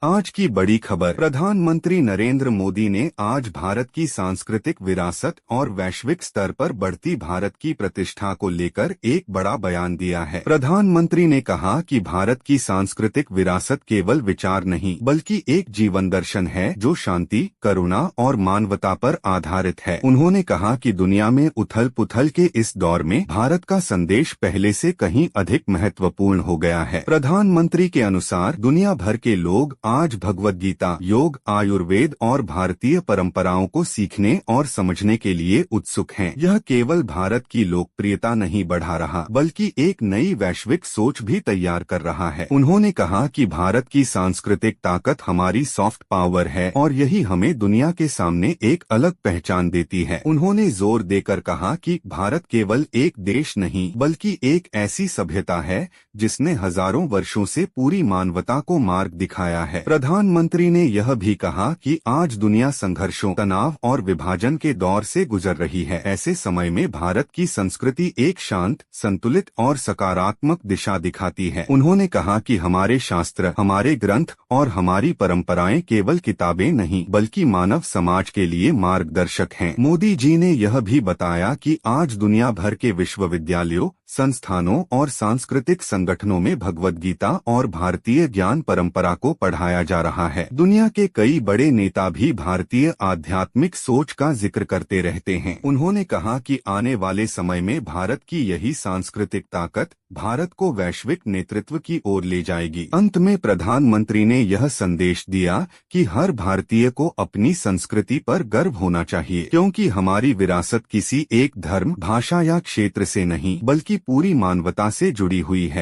आज की बड़ी खबर। प्रधानमंत्री नरेंद्र मोदी ने आज भारत की सांस्कृतिक विरासत और वैश्विक स्तर पर बढ़ती भारत की प्रतिष्ठा को लेकर एक बड़ा बयान दिया है। प्रधानमंत्री ने कहा कि भारत की सांस्कृतिक विरासत केवल विचार नहीं बल्कि एक जीवन दर्शन है जो शांति, करुणा और मानवता पर आधारित है। उन्होंने कहा कि दुनिया में उथल पुथल के इस दौर में भारत का संदेश पहले से कहीं अधिक महत्वपूर्ण हो गया है। प्रधानमंत्री के अनुसार दुनिया भर के लोग आज भगवद गीता, योग, आयुर्वेद और भारतीय परंपराओं को सीखने और समझने के लिए उत्सुक हैं। यह केवल भारत की लोकप्रियता नहीं बढ़ा रहा बल्कि एक नई वैश्विक सोच भी तैयार कर रहा है। उन्होंने कहा कि भारत की सांस्कृतिक ताकत हमारी सॉफ्ट पावर है और यही हमें दुनिया के सामने एक अलग पहचान देती है। उन्होंने जोर देकर कहा कि भारत केवल एक देश नहीं बल्कि एक ऐसी सभ्यता है जिसने हजारों वर्षों से पूरी मानवता को मार्ग दिखाया है। प्रधानमंत्री ने यह भी कहा कि आज दुनिया संघर्षों, तनाव और विभाजन के दौर से गुजर रही है। ऐसे समय में भारत की संस्कृति एक शांत, संतुलित और सकारात्मक दिशा दिखाती है। उन्होंने कहा कि हमारे शास्त्र, हमारे ग्रंथ और हमारी परंपराएं केवल किताबें नहीं बल्कि मानव समाज के लिए मार्गदर्शक हैं। मोदी जी ने यह भी बताया कि आज दुनिया भर के विश्वविद्यालयों, संस्थानों और सांस्कृतिक संगठनों में भगवद गीता और भारतीय ज्ञान परंपरा को पढ़ाया जा रहा है। दुनिया के कई बड़े नेता भी भारतीय आध्यात्मिक सोच का जिक्र करते रहते हैं। उन्होंने कहा कि आने वाले समय में भारत की यही सांस्कृतिक ताकत भारत को वैश्विक नेतृत्व की ओर ले जाएगी। अंत में प्रधानमंत्री ने यह संदेश दिया कि हर भारतीय को अपनी संस्कृति पर गर्व होना चाहिए, क्योंकि हमारी विरासत किसी एक धर्म, भाषा या क्षेत्र से नहीं बल्कि पूरी मानवता से जुड़ी हुई है।